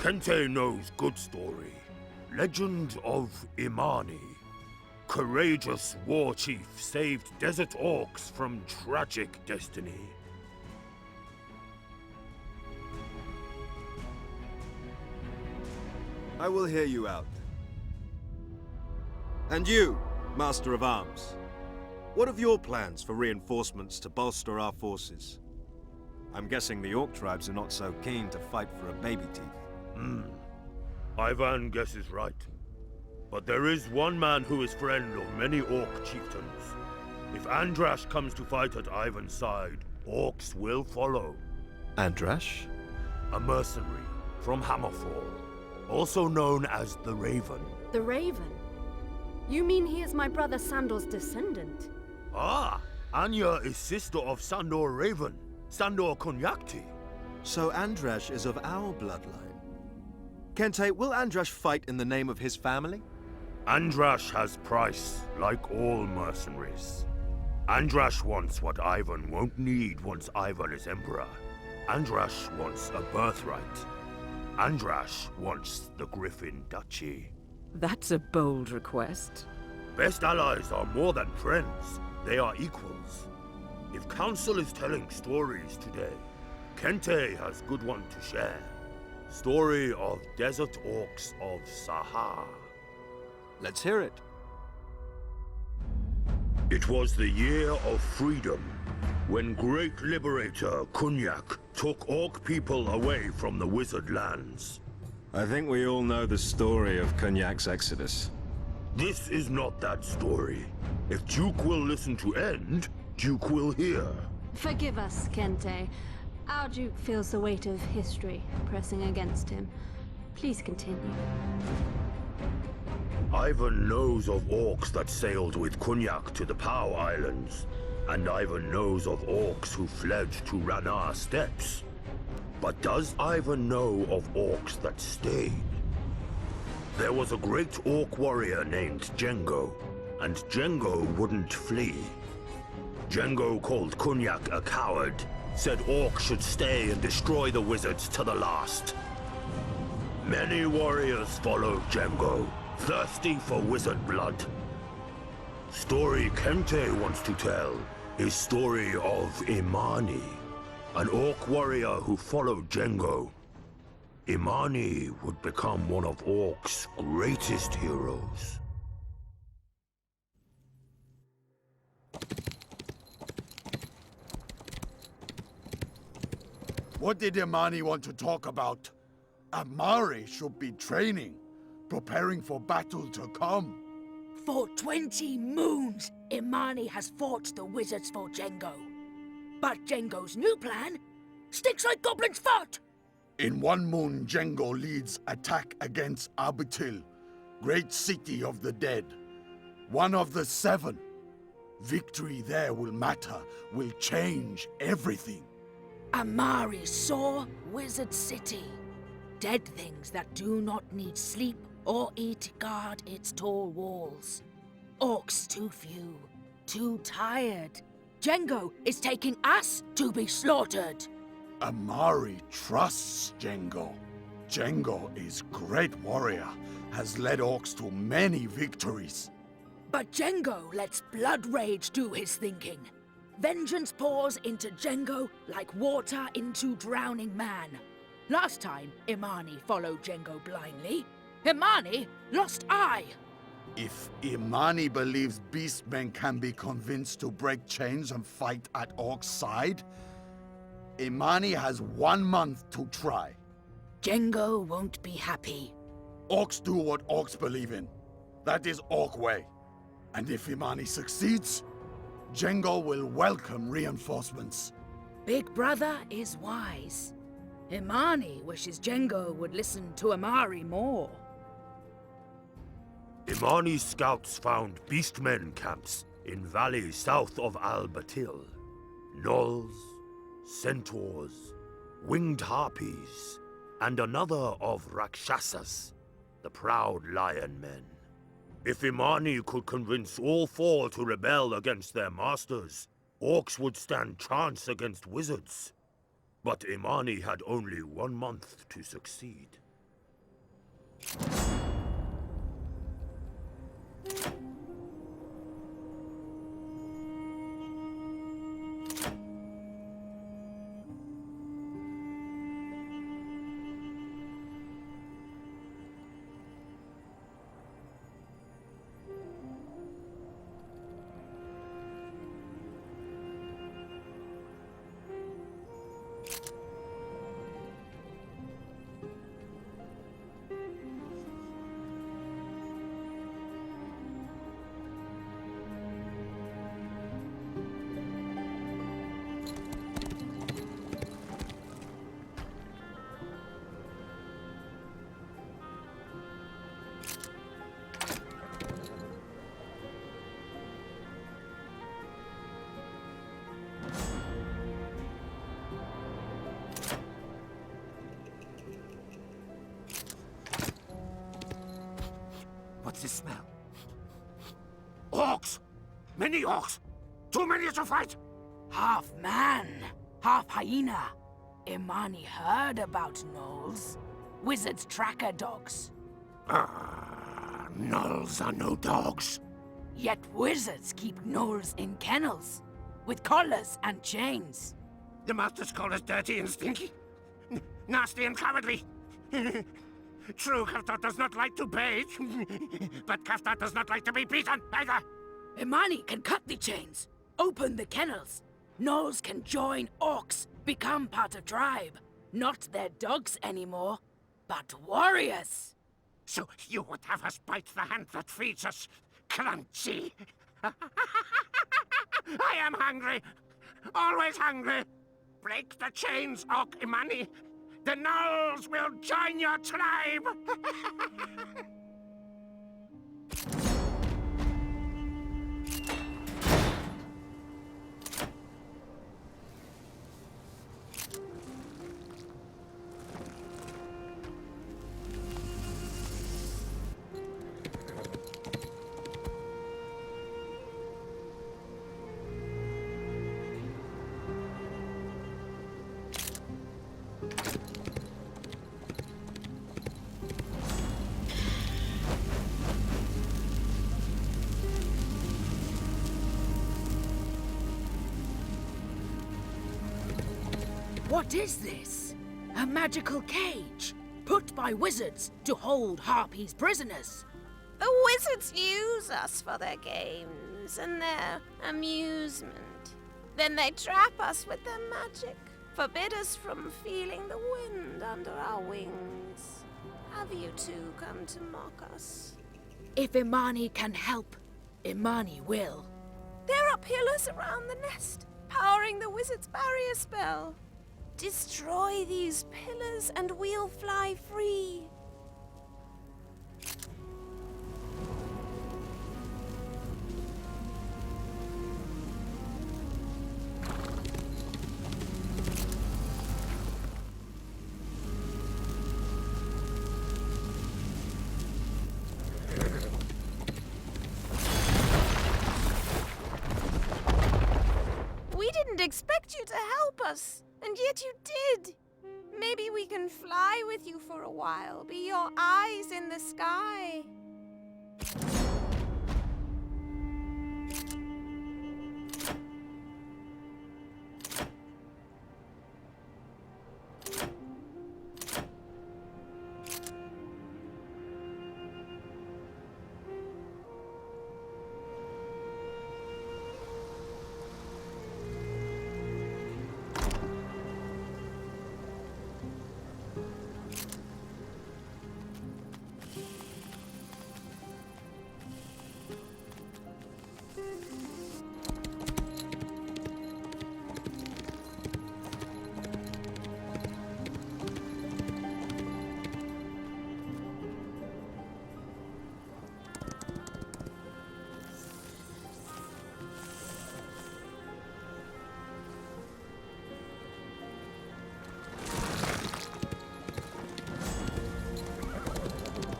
Kente knows good story. Legend of Immani. Courageous Warchief saved desert Orcs from tragic destiny. I will hear you out. And you, Master of Arms. What of your plans for reinforcements to bolster our forces? I'm guessing the Orc tribes are not so keen to fight for a baby teeth. Ivan guesses right. But there is one man who is friend of many Orc chieftains. If Andrash comes to fight at Ivan's side, Orcs will follow. Andrash? A mercenary from Hammerfall, also known as the Raven. The Raven? You mean he is my brother Sandor's descendant? Ah! Anya is sister of Sandor Raven, Sandor Kunyakti. So Andrash is of our bloodline. Kente, will Andrash fight in the name of his family? Andrash has price, like all mercenaries. Andrash wants what Ivan won't need once Ivan is Emperor. Andrash wants a birthright. Andrash wants the Griffin Duchy. That's a bold request. Best allies are more than friends. They are equals. If Council is telling stories today, Kente has good one to share. Story of Desert Orcs of Sahar. Let's hear it. It was the year of freedom, when great liberator Kunyak took Orc people away from the wizard lands. I think we all know the story of Kunyak's exodus. This is not that story. If Duke will listen to end, Duke will hear. Forgive us, Kente. Our Duke feels the weight of history pressing against him. Please continue. Ivan knows of Orcs that sailed with Kunyak to the Pow Islands, and Ivan knows of Orcs who fled to Ranar Steppes. But does Ivan know of Orcs that stayed? There was a great Orc warrior named Jengo, and Jengo wouldn't flee. Jengo called Kunyak a coward, said Orcs should stay and destroy the wizards to the last. Many warriors followed Jengo, thirsty for wizard blood. Story Kente wants to tell is story of Immani, an Orc warrior who followed Jengo. Immani would become one of Orcs' greatest heroes. What did Immani want to talk about? Amari should be training, preparing for battle to come. For 20 moons, Immani has fought the wizards for Jengo. But Jengo's new plan sticks like Goblin's fart! In 1 moon, Jengo leads attack against Abitil, great city of the dead. One of the 7. Victory there will matter, will change everything. Amari saw Wizard City. Dead things that do not need sleep or eat guard its tall walls. Orcs too few, too tired. Jengo is taking us to be slaughtered. Amari trusts Jengo. Jengo is great warrior, has led Orcs to many victories. But Jengo lets blood rage do his thinking. Vengeance pours into Jengo like water into drowning man. Last time, Immani followed Jengo blindly. Immani lost eye. If Immani believes beastmen can be convinced to break chains and fight at Orc's side, Immani has 1 month to try. Jengo won't be happy. Orcs do what Orcs believe in. That is Orc way. And if Immani succeeds, Jengo will welcome reinforcements. Big Brother is wise. Immani wishes Jengo would listen to Amari more. Immani's scouts found beastmen camps in valleys south of Al-Batil. Gnolls, centaurs, winged harpies, and another of Rakshasas, the proud lion men. If Immani could convince all 4 to rebel against their masters, Orcs would stand chance against wizards. But Immani had only 1 month to succeed. What's this smell? Orcs! Many orcs! Too many to fight! Half man, half hyena. Immani heard about gnolls. Wizards' tracker dogs. Gnolls are no dogs. Yet wizards keep gnolls in kennels, with collars and chains. The Master's call us dirty and stinky. Nasty and cowardly. True, Kaftar does not like to bathe, but Kaftar does not like to be beaten either. Immani can cut the chains, open the kennels. Gnolls can join orcs, become part of tribe. Not their dogs anymore, but warriors. So you would have us bite the hand that feeds us, crunchy. I am hungry. Always hungry. Break the chains, Orc Immani. The gnolls will join your tribe! What is this? A magical cage, put by wizards to hold harpies prisoners. The wizards use us for their games and their amusement. Then they trap us with their magic, forbid us from feeling the wind under our wings. Have you two come to mock us? If Immani can help, Immani will. There are pillars around the nest, powering the wizard's barrier spell. Destroy these pillars and we'll fly free. We didn't expect you to help us. And yet you did! Maybe we can fly with you for a while, be your eyes in the sky.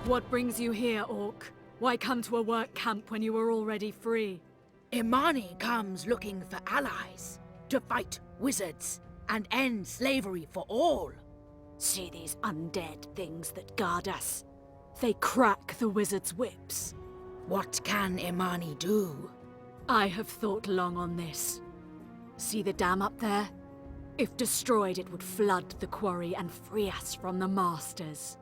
What brings you here, Orc? Why come to a work camp when you were already free? Immani comes looking for allies to fight wizards and end slavery for all. See these undead things that guard us? They crack the wizard's whips. What can Immani do? I have thought long on this. See the dam up there? If destroyed, it would flood the quarry and free us from the Masters.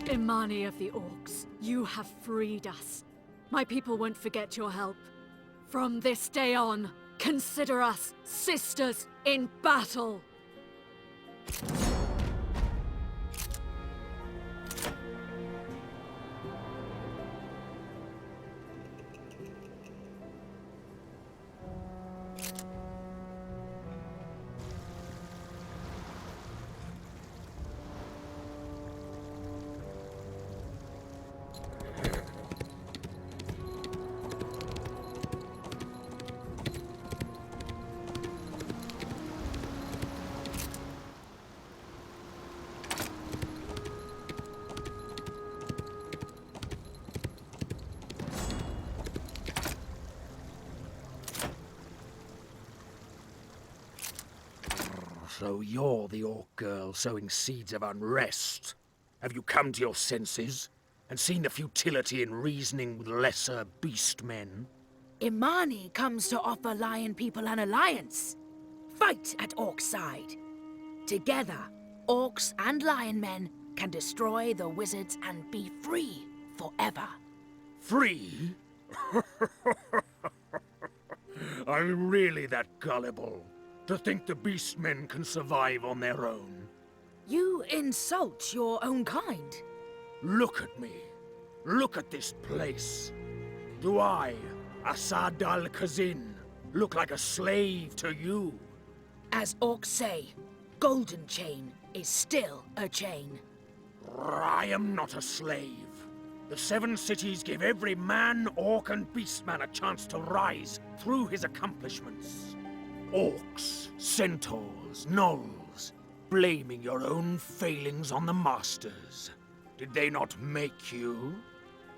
Immani of the Orcs, you have freed us. My people won't forget your help. From this day on, consider us sisters in battle. So you're the Orc girl sowing seeds of unrest. Have you come to your senses and seen the futility in reasoning with lesser beast men? Immani comes to offer Lion people an alliance. Fight at Orc's side. Together, Orcs and Lion men can destroy the wizards and be free forever. Free? I'm really that gullible to think the beastmen can survive on their own. You insult your own kind. Look at me. Look at this place. Do I, Asad al-Khazin, look like a slave to you? As Orcs say, golden chain is still a chain. I am not a slave. The Seven Cities give every man, orc, and beastman a chance to rise through his accomplishments. Orcs, centaurs, gnolls, blaming your own failings on the Masters. Did they not make you?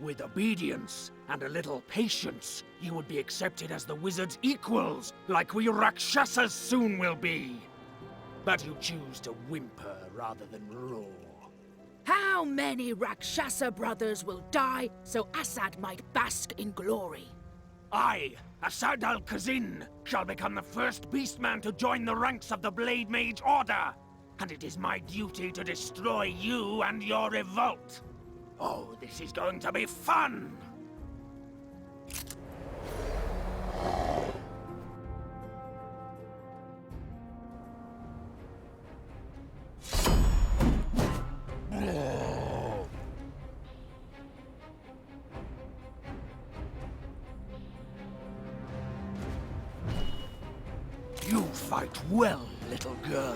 With obedience and a little patience, you would be accepted as the wizard's equals, like we Rakshasas soon will be. But you choose to whimper rather than roar. How many Rakshasa brothers will die so Assad might bask in glory? I, Asad al-Khazin, shall become the first beastman to join the ranks of the Blade Mage Order. And it is my duty to destroy you and your revolt. Oh, this is going to be fun! You fight well, little girl.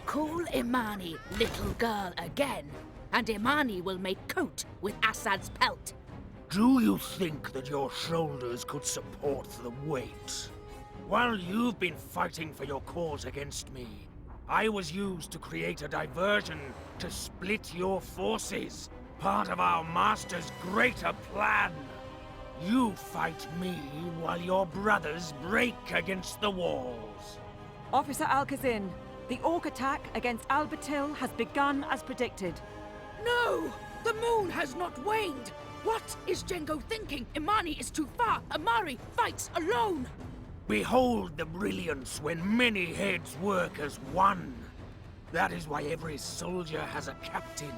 Call Immani little girl again, and Immani will make coat with Assad's pelt. Do you think that your shoulders could support the weight? While you've been fighting for your cause against me, I was used to create a diversion to split your forces, part of our master's greater plan. You fight me while your brothers break against the walls. Officer Al-Khazin, the Orc attack against Albatil has begun as predicted. No! The moon has not waned! What is Jengo thinking? Immani is too far! Amari fights alone! Behold the brilliance when many heads work as one. That is why every soldier has a captain,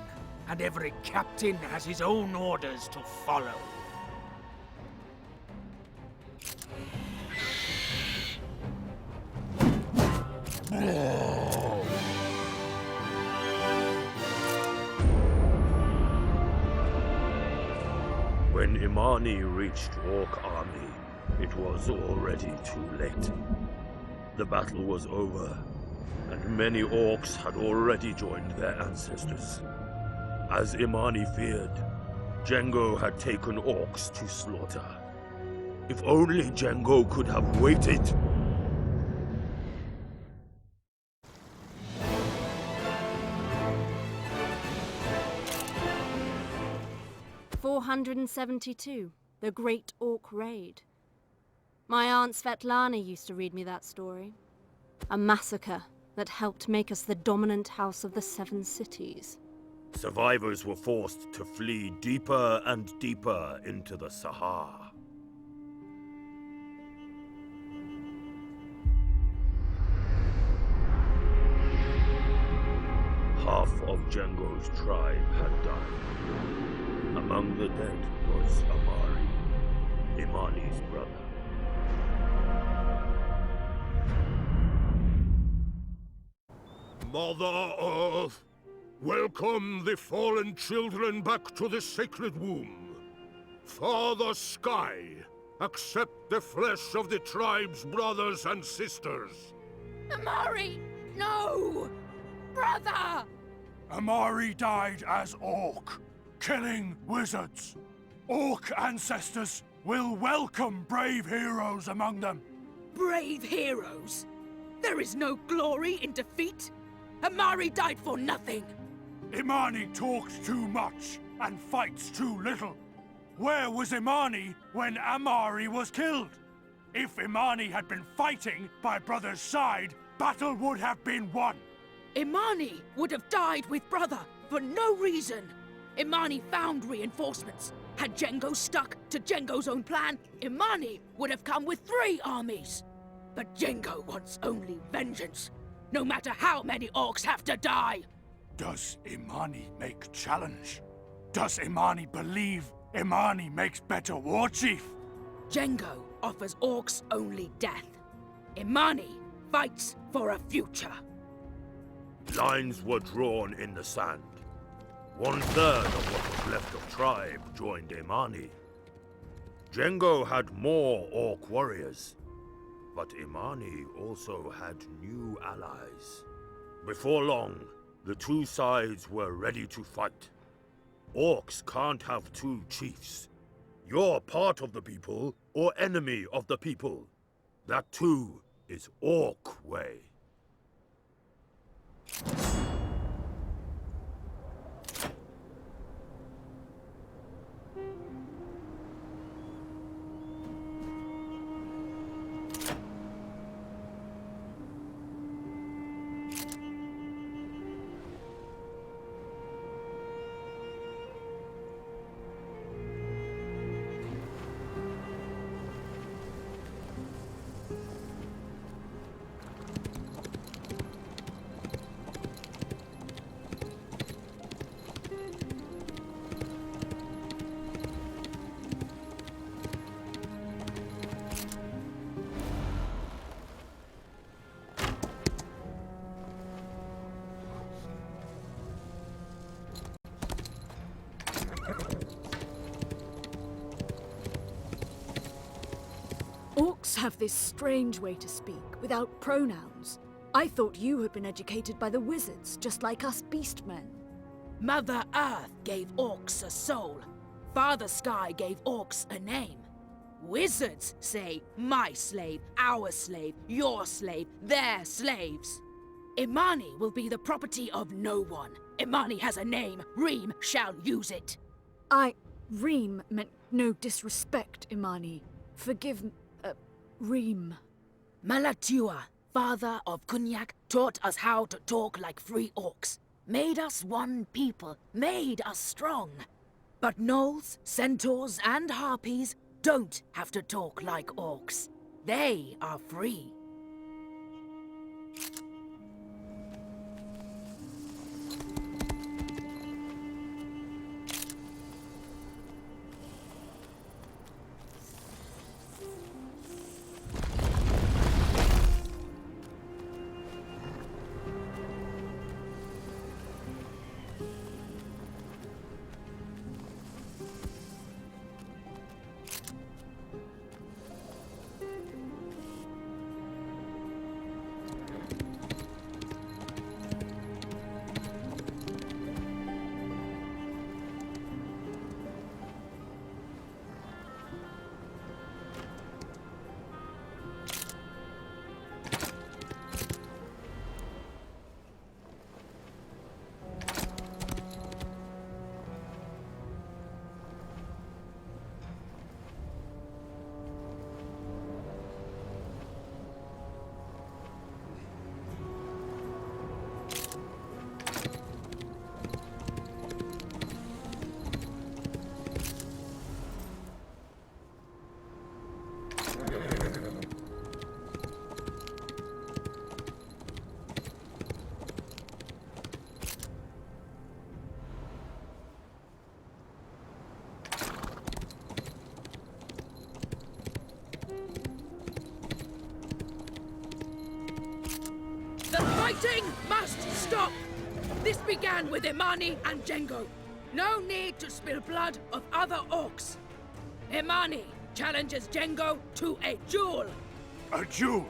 and every captain has his own orders to follow. When Immani reached Orc army, it was already too late. The battle was over, and many Orcs had already joined their ancestors. As Immani feared, Django had taken Orcs to slaughter. If only Django could have waited! "472, the Great Orc Raid. My aunt Svetlana used to read me that story. A massacre that helped make us the dominant house of the Seven Cities. Survivors were forced to flee deeper and deeper into the Sahara. Half of Django's tribe had died. Among the dead was Amari, Immani's brother. Mother Earth, welcome the fallen children back to the sacred womb. Father Sky, accept the flesh of the tribe's brothers and sisters. Amari! No! Brother! Immani died as Orc, killing wizards. Orc ancestors will welcome brave heroes among them. Brave heroes? There is no glory in defeat? Amari died for nothing. Immani talks too much and fights too little. Where was Immani when Amari was killed? If Immani had been fighting by brother's side, battle would have been won. Immani would have died with brother for no reason. Immani found reinforcements. Had Django stuck to Django's own plan, Immani would have come with 3 armies. But Django wants only vengeance, no matter how many orcs have to die. Does Immani make challenge? Does Immani believe Immani makes better Warchief? Django offers orcs only death. Immani fights for a future. Lines were drawn in the sand. 1/3 of what was left of tribe joined Immani. Django had more Orc warriors, but Immani also had new allies. Before long, the two sides were ready to fight. Orcs can't have 2 chiefs. You're part of the people or enemy of the people. That too is Orc way. Orcs have this strange way to speak, without pronouns. I thought you had been educated by the wizards, just like us beastmen. Mother Earth gave orcs a soul. Father Sky gave orcs a name. Wizards say, my slave, our slave, your slave, their slaves. Immani will be the property of no one. Immani has a name. Reem shall use it. Reem meant no disrespect, Immani. Forgive, Reem. Malatua, father of Kunyak, taught us how to talk like free orcs. Made us one people, made us strong. But gnolls, centaurs, and harpies don't have to talk like orcs. They are free. Fighting must stop! This began with Immani and Django. No need to spill blood of other orcs. Immani challenges Django to a duel. A duel?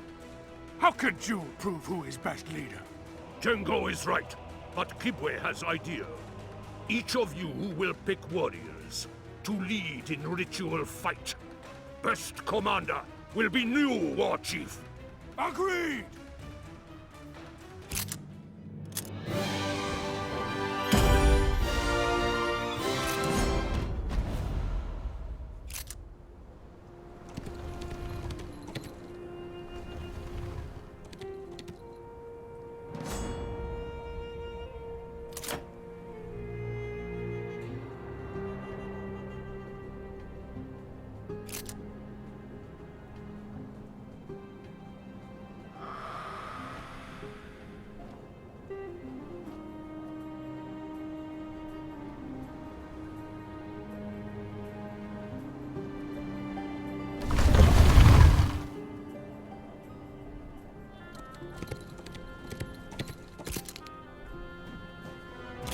How can duel prove who is best leader? Django is right, but Kibwe has idea. Each of you will pick warriors to lead in ritual fight. Best commander will be new Warchief. Agreed!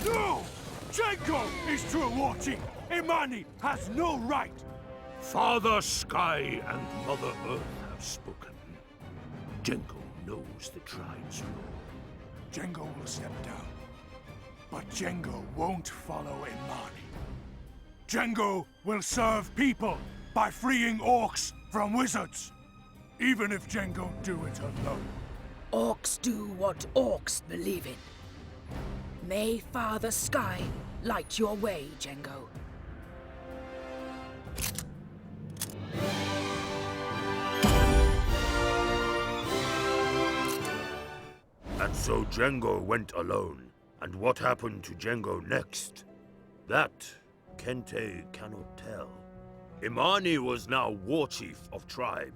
No! Django is true Warchief! Immani has no right! Father Sky and Mother Earth have spoken. Django knows the tribe's law. Django will step down. But Django won't follow Immani. Django will serve people by freeing orcs from wizards. Even if Django do it alone. Orcs do what orcs believe in. May Father Sky light your way, Django. And so Django went alone. And what happened to Django next? That, Kente cannot tell. Immani was now Warchief of Tribe.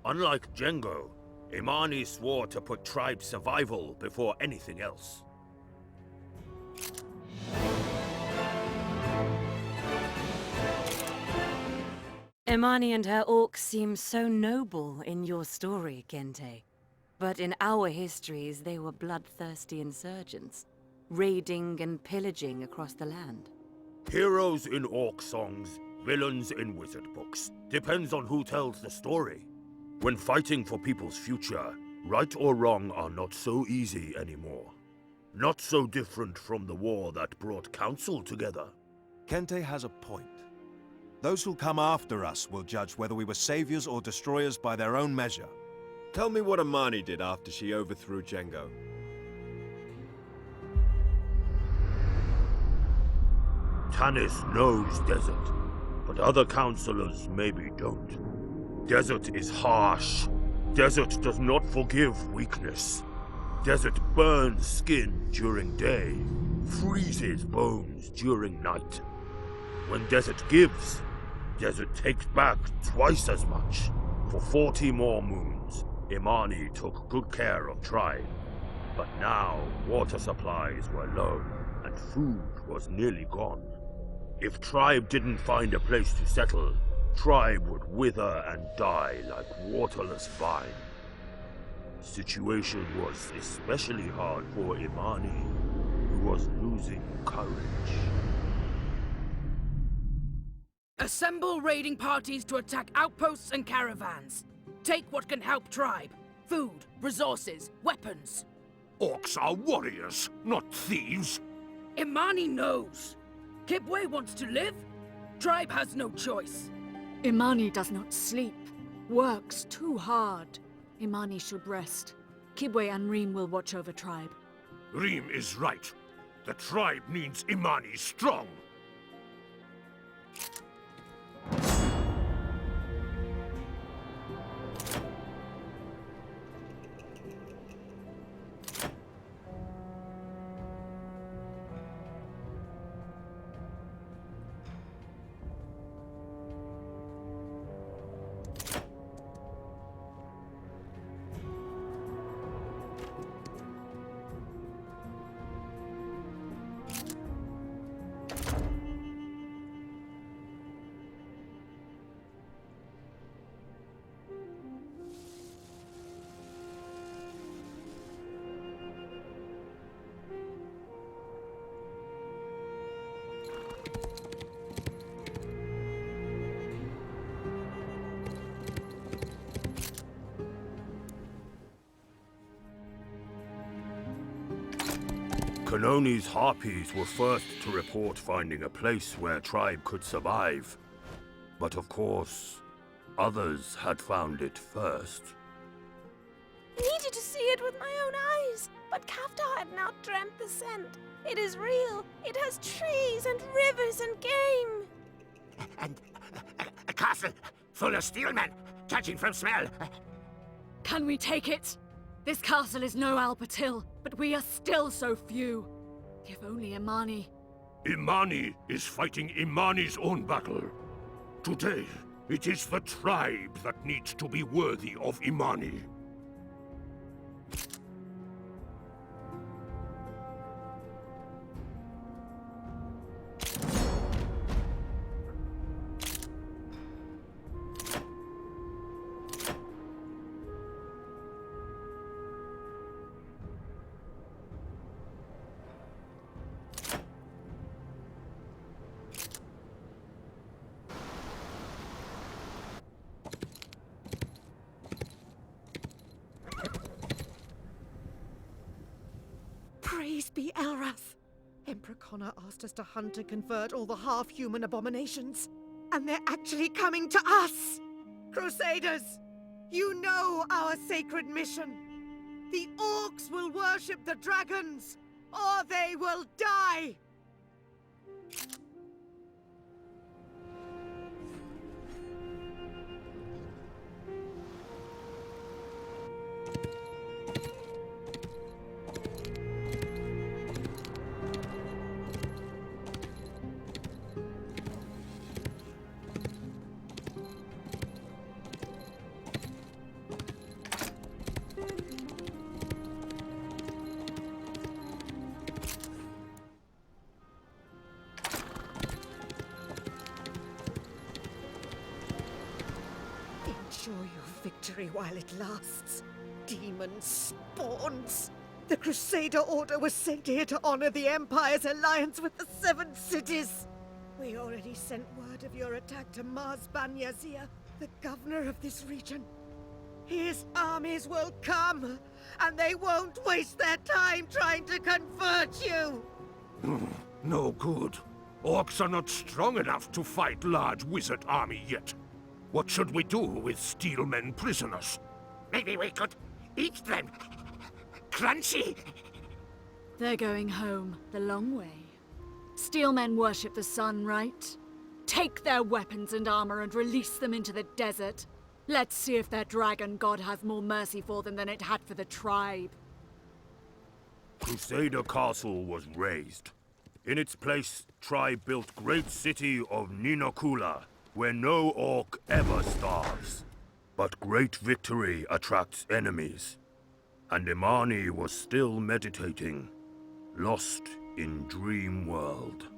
Unlike Django, Immani swore to put tribe survival before anything else. Immani and her orcs seem so noble in your story, Kente. But in our histories, they were bloodthirsty insurgents, raiding and pillaging across the land. Heroes in orc songs, villains in wizard books. Depends on who tells the story. When fighting for people's future, right or wrong are not so easy anymore. Not so different from the war that brought Council together. Kente has a point. Those who'll come after us will judge whether we were saviors or destroyers by their own measure. Tell me what Immani did after she overthrew Django. Tanis knows desert, but other councillors maybe don't. Desert is harsh. Desert does not forgive weakness. Desert burns skin during day, freezes bones during night. When desert gives, desert takes back twice as much. For 40 more moons, Immani took good care of Tribe. But now, water supplies were low, and food was nearly gone. If Tribe didn't find a place to settle, Tribe would wither and die like waterless vine. Situation was especially hard for Immani, who was losing courage. Assemble raiding parties to attack outposts and caravans. Take what can help Tribe. Food, resources, weapons. Orcs are warriors, not thieves. Immani knows. Kibwe wants to live. Tribe has no choice. Immani does not sleep. Works too hard. Immani should rest. Kibwe and Reem will watch over Tribe. Reem is right. The tribe needs Immani strong. Kanoni's harpies were first to report finding a place where tribe could survive. But of course, others had found it first. Needed to see it with my own eyes, but Kaftar had not dreamt the scent. It is real. It has trees and rivers and game. And a castle full of steelmen, judging from smell. Can we take it? This castle is no Albertil, but we are still so few. If only Immani. Immani is fighting Immani's own battle. Today, it is the tribe that needs to be worthy of Immani. Praise be Elrath! Emperor Connor asked us to hunt and convert all the half-human abominations. And they're actually coming to us! Crusaders! You know our sacred mission! The Orcs will worship the dragons, or they will die! Enjoy your victory while it lasts, demon spawns. The Crusader Order was sent here to honor the Empire's alliance with the Seven Cities. We already sent word of your attack to Mars Banyazir, the governor of this region. His armies will come, and they won't waste their time trying to convert you! No good. Orcs are not strong enough to fight large wizard army yet. What should we do with steelmen prisoners? Maybe we could eat them. Crunchy. They're going home, the long way. Steelmen worship the sun, right? Take their weapons and armor and release them into the desert. Let's see if their dragon god has more mercy for them than it had for the tribe. Crusader Castle was razed. In its place, tribe built great city of Ninokula, where no orc ever starves. But great victory attracts enemies. And Immani was still meditating, lost in dream world.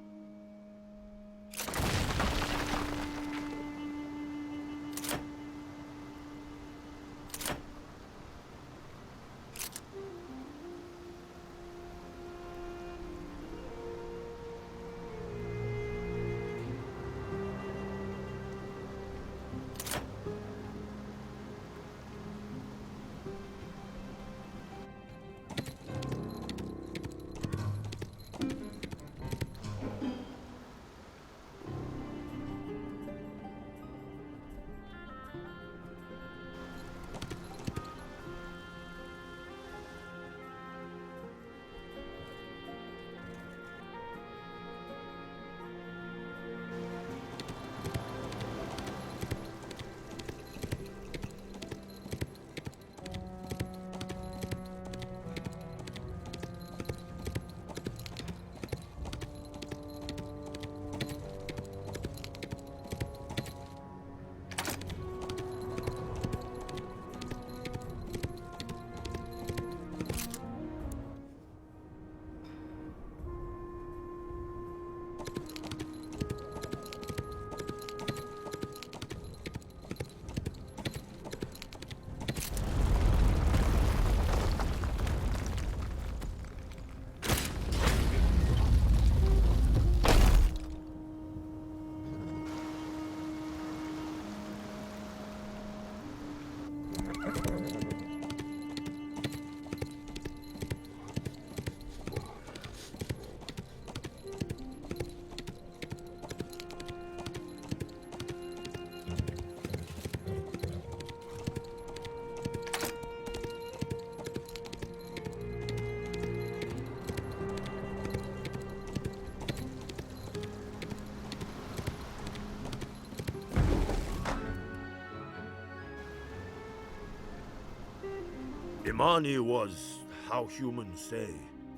Immani was, how humans say,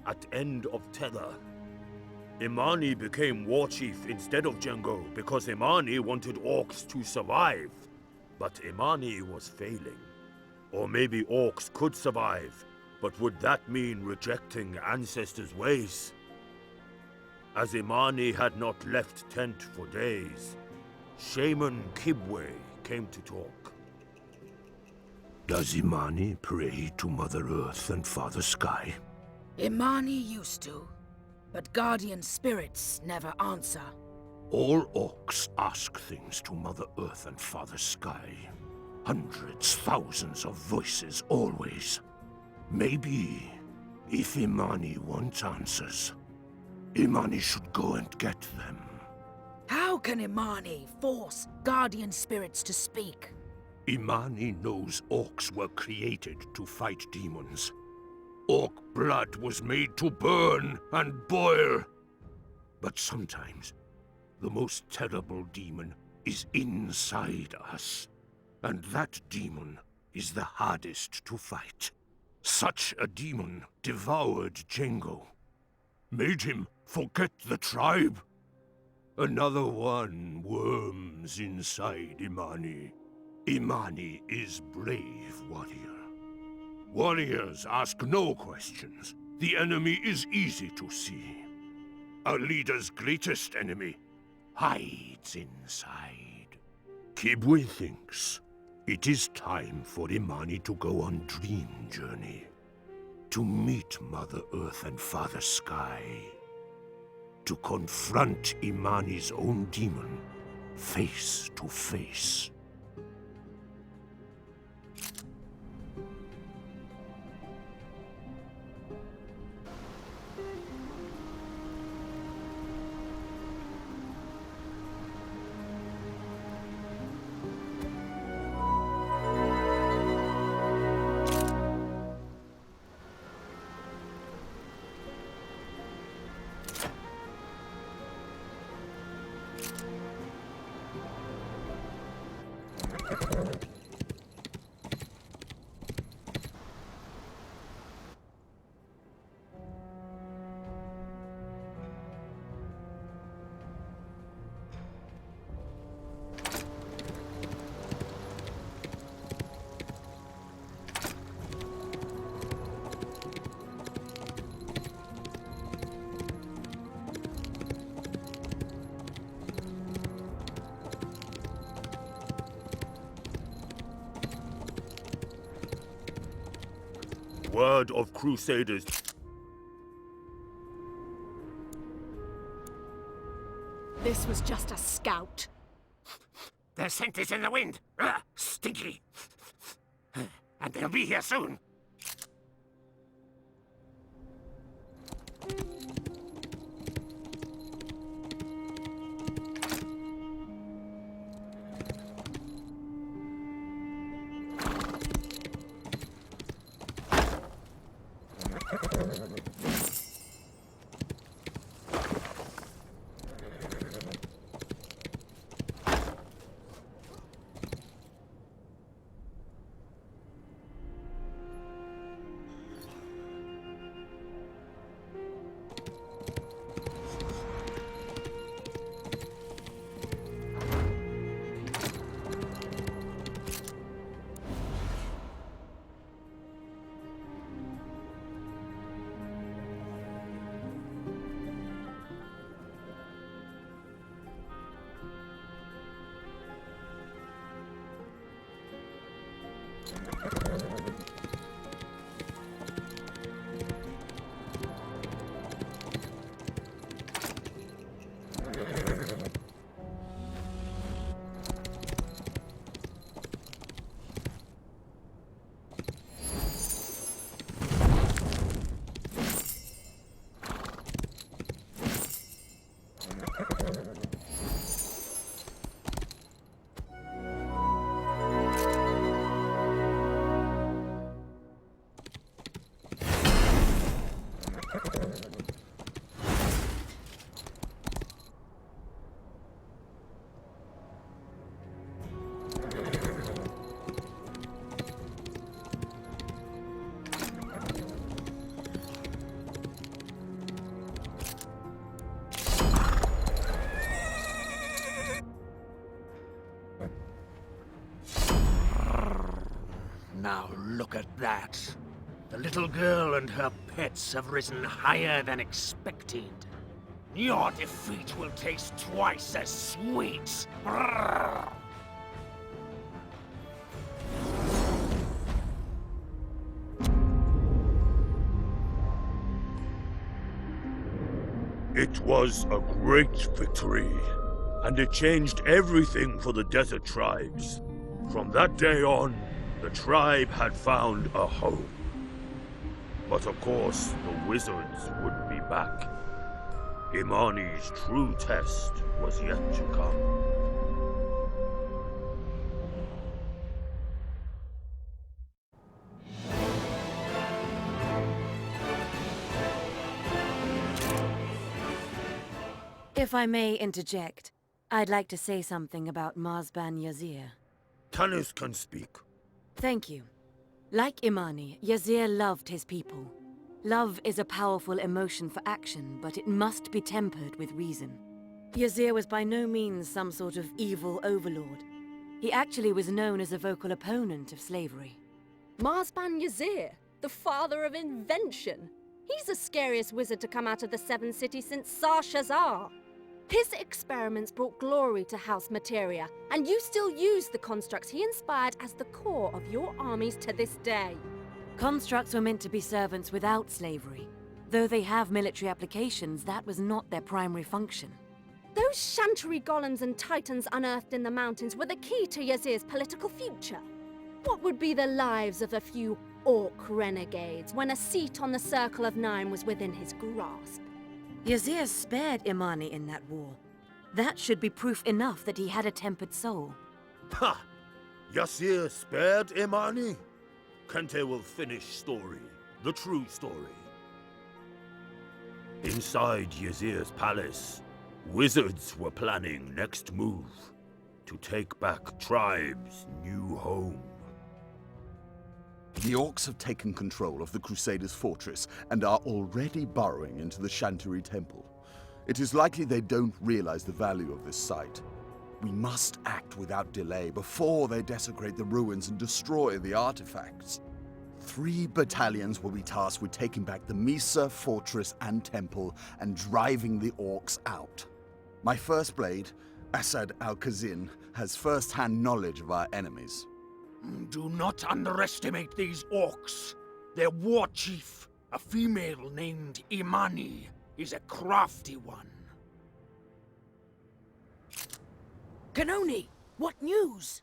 at end of tether. Immani became Warchief instead of Django because Immani wanted Orcs to survive. But Immani was failing. Or maybe Orcs could survive, but would that mean rejecting ancestors' ways? As Immani had not left tent for days, Shaman Kibwe came to talk. Does Immani pray to Mother Earth and Father Sky? Immani used to, but guardian spirits never answer. All Orcs ask things to Mother Earth and Father Sky. Hundreds, thousands of voices, always. Maybe, if Immani wants answers, Immani should go and get them. How can Immani force guardian spirits to speak? Immani knows Orcs were created to fight demons. Orc blood was made to burn and boil. But sometimes, the most terrible demon is inside us. And that demon is the hardest to fight. Such a demon devoured Django. Made him forget the tribe. Another one worms inside Immani. Immani is brave warrior. Warriors ask no questions. The enemy is easy to see. A leader's greatest enemy hides inside. Kibwe thinks it is time for Immani to go on dream journey. To meet Mother Earth and Father Sky. To confront Immani's own demon face to face. Word of Crusaders. This was just a scout. Their scent is in the wind. Stinky. And they'll be here soon. Now look at that. The little girl and her pets have risen higher than expected. Your defeat will taste twice as sweet. Brrr. It was a great victory, and it changed everything for the desert tribes. From that day on, the tribe had found a home. But of course, the wizards would be back. Immani's true test was yet to come. If I may interject, I'd like to say something about Marsban Yazir. Tanis can speak. Thank you. Like Immani, Yazir loved his people. Love is a powerful emotion for action, but it must be tempered with reason. Yazir was by no means some sort of evil overlord. He actually was known as a vocal opponent of slavery. Marsban Yazir, the father of invention. He's the scariest wizard to come out of the Seven Cities since Shazar. His experiments brought glory to House Materia, and you still use the constructs he inspired as the core of your armies to this day. Constructs were meant to be servants without slavery. Though they have military applications, that was not their primary function. Those Chantry golems and titans unearthed in the mountains were the key to Yazir's political future. What would be the lives of a few Orc renegades when a seat on the Circle of Nine was within his grasp? Yazir spared Immani in that war. That should be proof enough that he had a tempered soul. Ha! Yazir spared Immani? Kente will finish story, the true story. Inside Yazir's palace, wizards were planning next move to take back tribe's new home. The Orcs have taken control of the Crusaders' fortress and are already burrowing into the Chantry Temple. It is likely they don't realize the value of this site. We must act without delay before they desecrate the ruins and destroy the artifacts. 3 battalions will be tasked with taking back the Misa fortress and temple and driving the Orcs out. My first blade, Asad al-Khazin, has first-hand knowledge of our enemies. Do not underestimate these Orcs. Their Warchief, a female named Immani, is a crafty one. Kanoni, what news?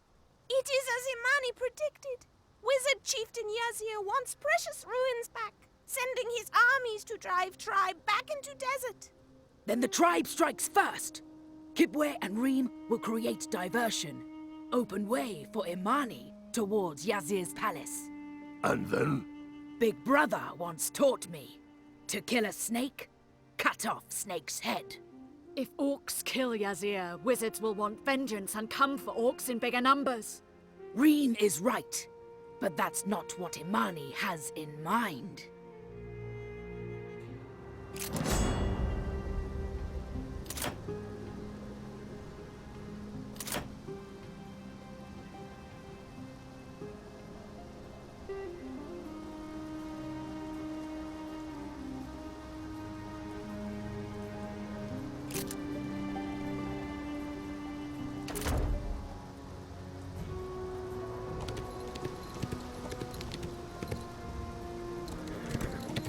It is as Immani predicted. Wizard Chieftain Yazir wants precious ruins back, sending his armies to drive tribe back into desert. Then the tribe strikes first. Kibwe and Reem will create diversion. Open way for Immani towards Yazir's palace. And then? Big Brother once taught me, to kill a snake, cut off snake's head. If Orcs kill Yazir, wizards will want vengeance and come for Orcs in bigger numbers. Reem is right, but that's not what Immani has in mind.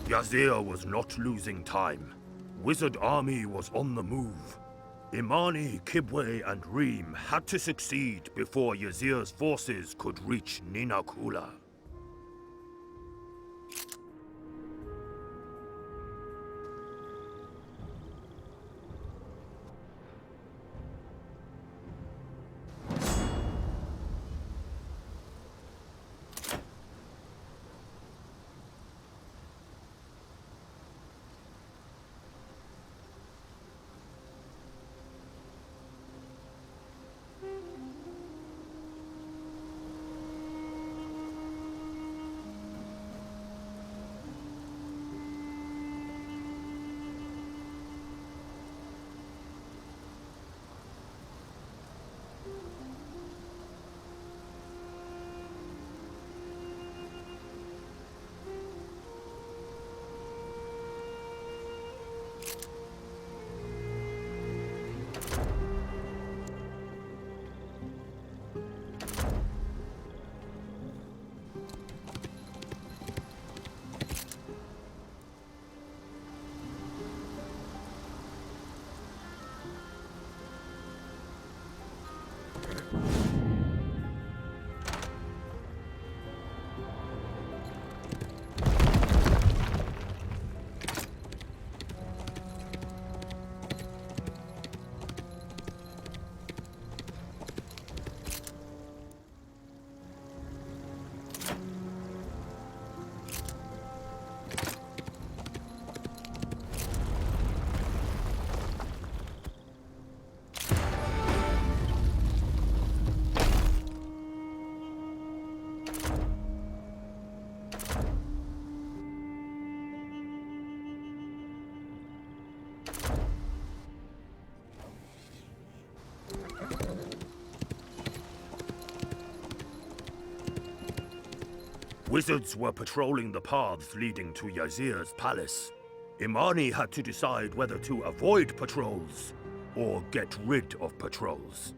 Yazir was not losing time. Wizard army was on the move. Immani, Kibwe, and Reem had to succeed before Yazir's forces could reach Ninakula. Wizards were patrolling the paths leading to Yazir's palace. Immani had to decide whether to avoid patrols or get rid of patrols.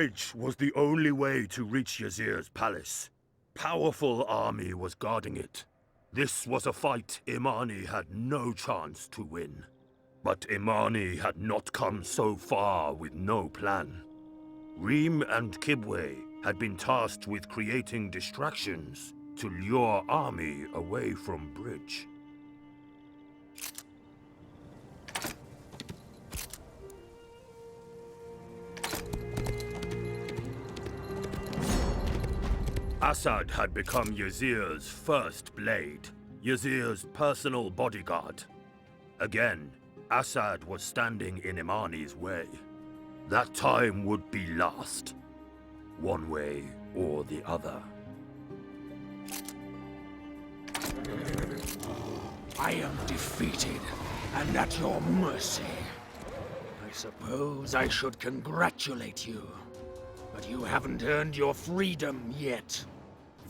Bridge was the only way to reach Yazir's palace. Powerful army was guarding it. This was a fight Immani had no chance to win. But Immani had not come so far with no plan. Reem and Kibwe had been tasked with creating distractions to lure army away from Bridge. Assad had become Yazir's first blade, Yazir's personal bodyguard. Again, Assad was standing in Immani's way. That time would be last, one way or the other. I am defeated, and at your mercy. I suppose I should congratulate you, but you haven't earned your freedom yet.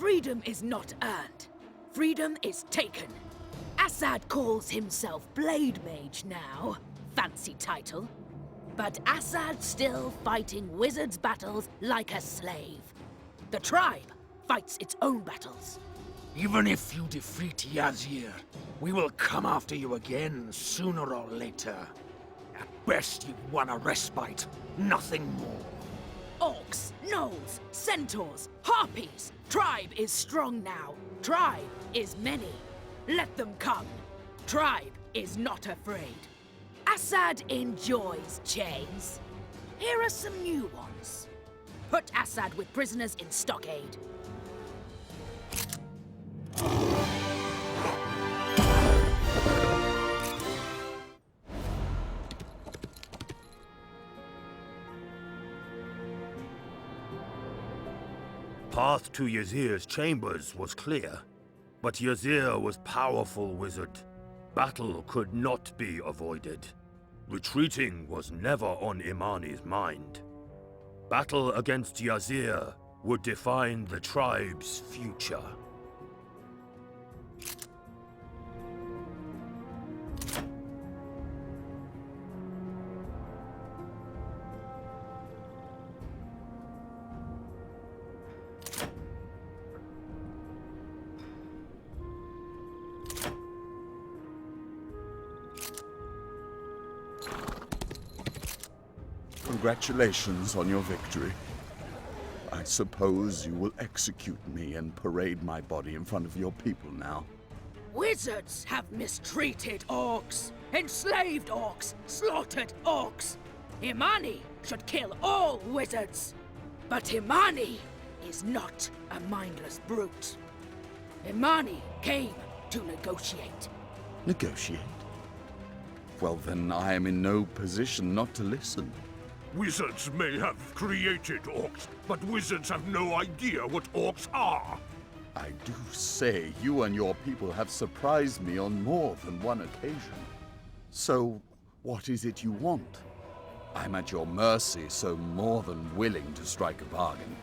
Freedom is not earned. Freedom is taken. Assad calls himself Blade Mage now. Fancy title. But Assad's still fighting wizards' battles like a slave. The tribe fights its own battles. Even if you defeat Yazir, we will come after you again sooner or later. At best, you won a respite, nothing more. Orcs, gnolls, centaurs, harpies. Tribe is strong now. Tribe is many. Let them come. Tribe is not afraid. Assad enjoys chains. Here are some new ones. Put Assad with prisoners in stockade. Path to Yazir's chambers was clear, but Yazir was powerful wizard. Battle could not be avoided. Retreating was never on Immani's mind. Battle against Yazir would define the tribe's future. Congratulations on your victory. I suppose you will execute me and parade my body in front of your people now. Wizards have mistreated orcs, enslaved orcs, slaughtered orcs. Immani should kill all wizards. But Immani is not a mindless brute. Immani came to negotiate. Negotiate? Well, then I am in no position not to listen. Wizards may have created orcs, but wizards have no idea what orcs are. I do say you and your people have surprised me on more than one occasion. So, what is it you want? I'm at your mercy, so more than willing to strike a bargain.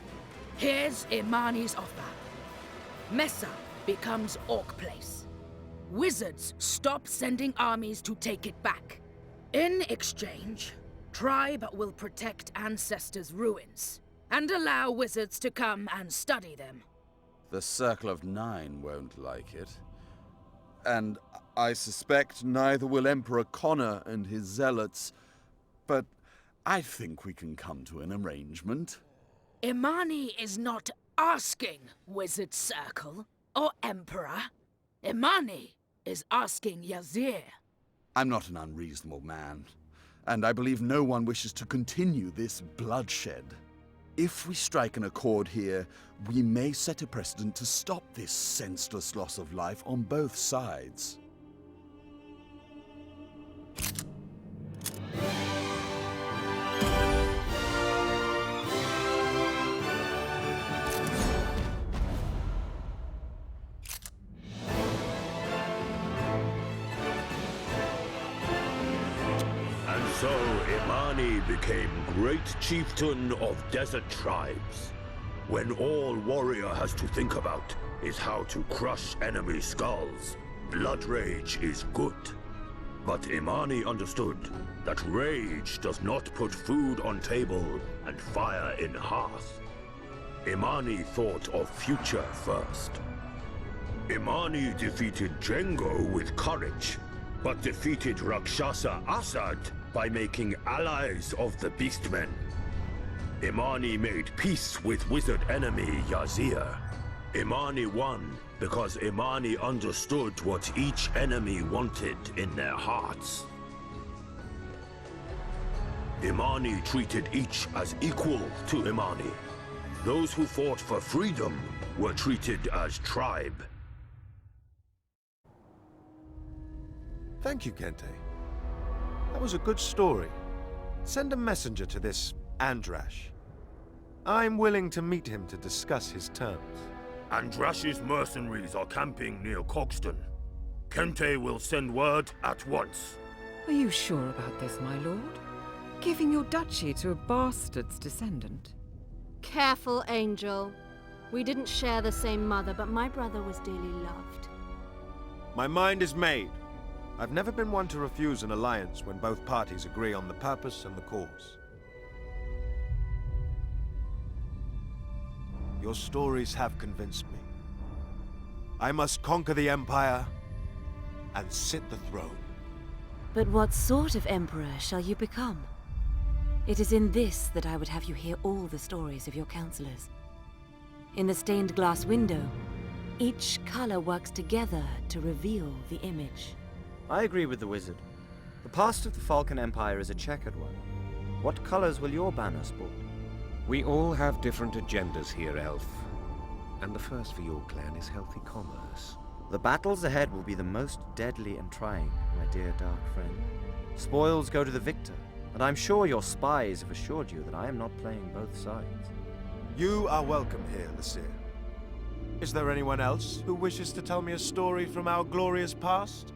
Here's Immani's offer. Mesa becomes Orc Place. Wizards stop sending armies to take it back. In exchange, Tribe will protect ancestors' ruins and allow wizards to come and study them. The Circle of Nine won't like it. And I suspect neither will Emperor Connor and his zealots. But I think we can come to an arrangement. Immani is not asking Wizard Circle or Emperor. Immani is asking Yazir. I'm not an unreasonable man, and I believe no one wishes to continue this bloodshed. If we strike an accord here, we may set a precedent to stop this senseless loss of life on both sides. So Immani became great chieftain of desert tribes. When all warrior has to think about is how to crush enemy skulls, blood rage is good. But Immani understood that rage does not put food on table and fire in hearth. Immani thought of future first. Immani defeated Django with courage, but defeated Rakshasa Assad by making allies of the Beastmen. Immani made peace with wizard enemy Yazir. Immani won because Immani understood what each enemy wanted in their hearts. Immani treated each as equal to Immani. Those who fought for freedom were treated as tribe. Thank you, Kente. That was a good story. Send a messenger to this Andrash. I'm willing to meet him to discuss his terms. Andrash's mercenaries are camping near Cogston. Kente will send word at once. Are you sure about this, my lord? Giving your duchy to a bastard's descendant? Careful, Angel. We didn't share the same mother, but my brother was dearly loved. My mind is made. I've never been one to refuse an alliance when both parties agree on the purpose and the cause. Your stories have convinced me. I must conquer the Empire and sit the throne. But what sort of emperor shall you become? It is in this that I would have you hear all the stories of your counselors. In the stained glass window, each color works together to reveal the image. I agree with the wizard. The past of the Falcon Empire is a checkered one. What colors will your banner sport? We all have different agendas here, Elf. And the first for your clan is healthy commerce. The battles ahead will be the most deadly and trying, my dear dark friend. Spoils go to the victor, and I'm sure your spies have assured you that I am not playing both sides. You are welcome here, Lasir. Is there anyone else who wishes to tell me a story from our glorious past?